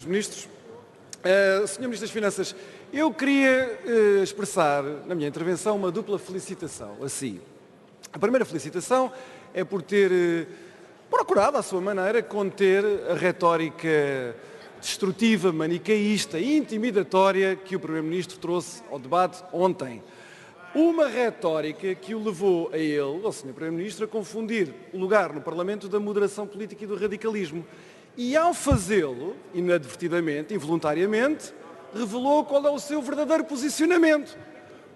Ministros, Sr. Ministro das Finanças, eu queria expressar na minha intervenção uma dupla felicitação a si. A primeira felicitação é por ter procurado, à sua maneira, conter a retórica destrutiva, manicaísta e intimidatória que o Primeiro-Ministro trouxe ao debate ontem. Uma retórica que o levou a ele, ao Sr. Primeiro-Ministro, a confundir o lugar no Parlamento da moderação política e do radicalismo. E ao fazê-lo, inadvertidamente, involuntariamente, revelou qual é o seu verdadeiro posicionamento.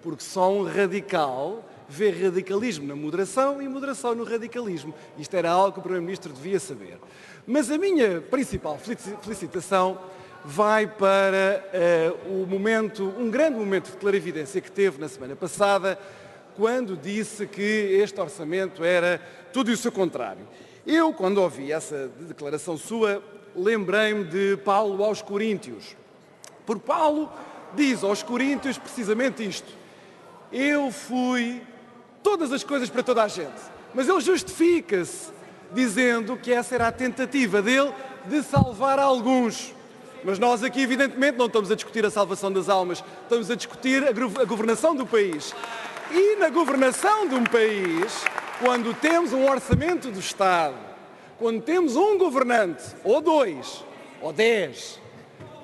Porque só um radical vê radicalismo na moderação e moderação no radicalismo. Isto era algo que o Primeiro-Ministro devia saber. Mas a minha principal felicitação vai para um grande momento de clarividência que teve na semana passada, quando disse que este orçamento era tudo e o seu contrário. Eu, quando ouvi essa declaração sua, lembrei-me de Paulo aos Coríntios. Porque Paulo diz aos Coríntios precisamente isto: eu fui todas as coisas para toda a gente. Mas ele justifica-se dizendo que essa era a tentativa dele de salvar alguns. Mas nós aqui, evidentemente, não estamos a discutir a salvação das almas, estamos a discutir a governação do país. E na governação de um país, quando temos um orçamento do Estado, quando temos um governante, ou 2, ou 10,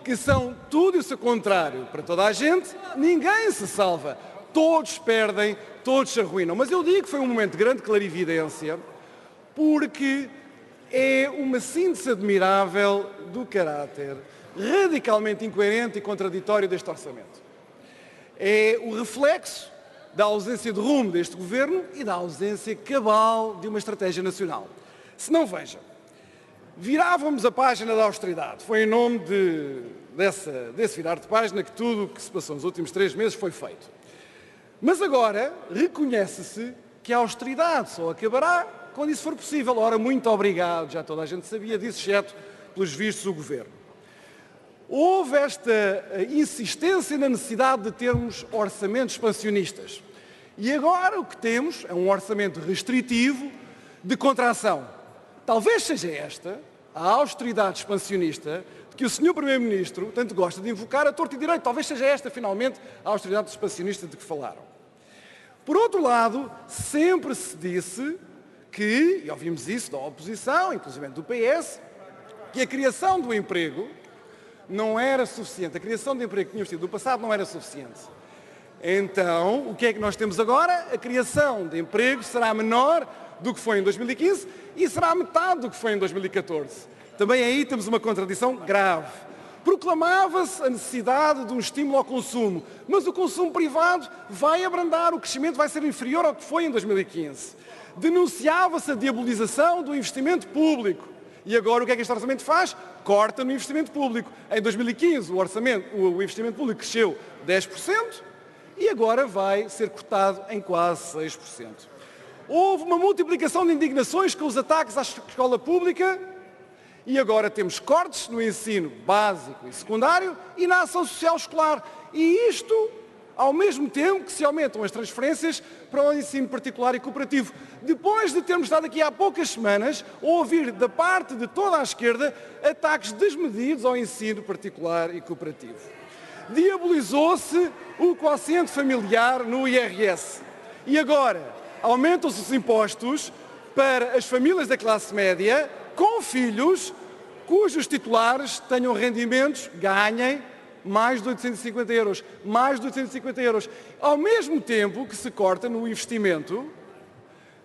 que são tudo e o seu contrário para toda a gente, ninguém se salva. Todos perdem, todos se arruinam. Mas eu digo que foi um momento de grande clarividência, porque é uma síntese admirável do caráter radicalmente incoerente e contraditório deste orçamento. É o reflexo da ausência de rumo deste governo e da ausência cabal de uma estratégia nacional. Se não, veja, virávamos a página da austeridade. Foi em nome desse virar de página que tudo o que se passou nos últimos 3 meses foi feito. Mas agora reconhece-se que a austeridade só acabará quando isso for possível. Ora, muito obrigado, já toda a gente sabia disso, exceto pelos vistos do governo. Houve esta insistência na necessidade de termos orçamentos expansionistas. E agora o que temos é um orçamento restritivo de contração. Talvez seja esta a austeridade expansionista que o Sr. Primeiro-Ministro tanto gosta de invocar a torto e direito. Talvez seja esta, finalmente, a austeridade expansionista de que falaram. Por outro lado, sempre se disse que, e ouvimos isso da oposição, inclusive do PS, que a criação do emprego não era suficiente. A criação de emprego que tínhamos tido no passado não era suficiente. Então, o que é que nós temos agora? A criação de emprego será menor do que foi em 2015 e será metade do que foi em 2014. Também aí temos uma contradição grave. Proclamava-se a necessidade de um estímulo ao consumo, mas o consumo privado vai abrandar, o crescimento vai ser inferior ao que foi em 2015. Denunciava-se a diabolização do investimento público. E agora o que é que este orçamento faz? Corta no investimento público. Em 2015 o investimento público cresceu 10% e agora vai ser cortado em quase 6%. Houve uma multiplicação de indignações com os ataques à escola pública e agora temos cortes no ensino básico e secundário e na ação social escolar. E isto ao mesmo tempo que se aumentam as transferências para o ensino particular e cooperativo. Depois de termos estado aqui há poucas semanas a ouvir da parte de toda a esquerda ataques desmedidos ao ensino particular e cooperativo. Diabolizou-se o quociente familiar no IRS. E agora aumentam-se os impostos para as famílias da classe média com filhos cujos titulares tenham rendimentos, ganhem mais de 850 euros. Mais de 850 euros. Ao mesmo tempo que se corta no investimento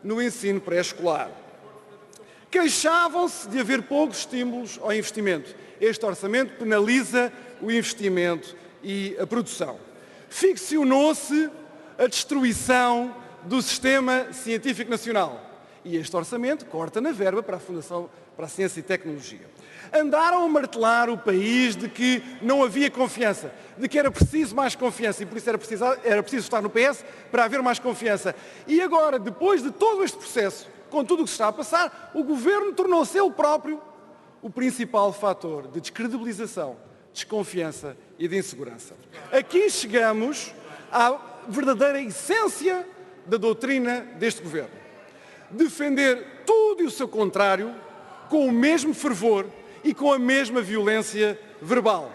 no ensino pré-escolar. Queixavam-se de haver poucos estímulos ao investimento. Este orçamento penaliza o investimento e a produção. Ficcionou-se a destruição do sistema científico nacional. E este orçamento corta na verba para a Fundação para a Ciência e Tecnologia. Andaram a martelar o país de que não havia confiança, de que era preciso mais confiança e por isso era preciso estar no PS para haver mais confiança. E agora, depois de todo este processo, com tudo o que se está a passar, o Governo tornou-se ele próprio o principal fator de descredibilização, desconfiança e de insegurança. Aqui chegamos à verdadeira essência da doutrina deste Governo. Defender tudo e o seu contrário com o mesmo fervor e com a mesma violência verbal,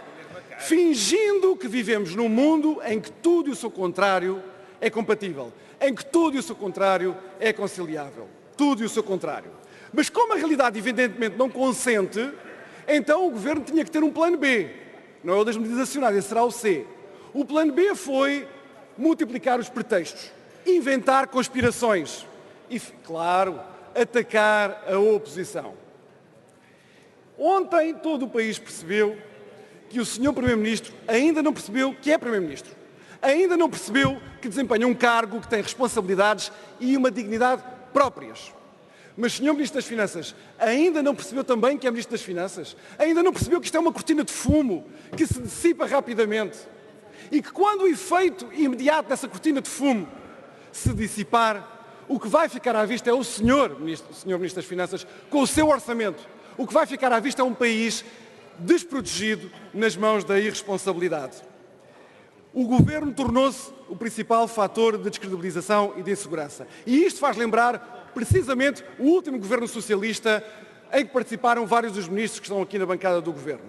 fingindo que vivemos num mundo em que tudo e o seu contrário é compatível, em que tudo e o seu contrário é conciliável. Tudo e o seu contrário. Mas como a realidade evidentemente não consente, então o Governo tinha que ter um plano B. Não é o das medidas acionárias, será o C. O plano B foi multiplicar os pretextos, inventar conspirações e, claro, atacar a oposição. Ontem todo o país percebeu que o Sr. Primeiro-Ministro ainda não percebeu que é Primeiro-Ministro. Ainda não percebeu que desempenha um cargo que tem responsabilidades e uma dignidade próprias. Mas, Sr. Ministro das Finanças, ainda não percebeu também que é Ministro das Finanças? Ainda não percebeu que isto é uma cortina de fumo que se dissipa rapidamente? E que quando o efeito imediato dessa cortina de fumo se dissipar, o que vai ficar à vista é o Sr. Ministro das Finanças com o seu orçamento. O que vai ficar à vista é um país desprotegido nas mãos da irresponsabilidade. O Governo tornou-se o principal fator de descredibilização e de insegurança. E isto faz lembrar precisamente o último Governo socialista em que participaram vários dos ministros que estão aqui na bancada do Governo.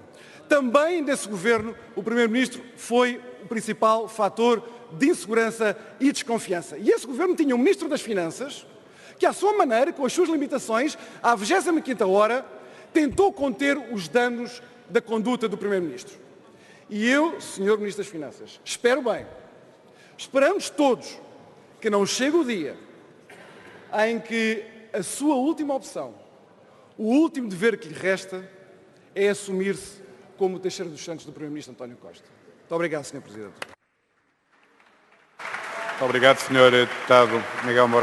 Também nesse Governo o Primeiro-Ministro foi o principal fator de insegurança e desconfiança. E esse Governo tinha um Ministro das Finanças que, à sua maneira, com as suas limitações, à 25ª hora, tentou conter os danos da conduta do Primeiro-Ministro. E eu, Sr. Ministro das Finanças, espero bem, esperamos todos que não chegue o dia em que a sua última opção, o último dever que lhe resta, é assumir-se como o Teixeira dos Santos do Primeiro-Ministro António Costa. Muito obrigado, Sr. Presidente. Muito obrigado, Sr. Deputado Miguel Moraes.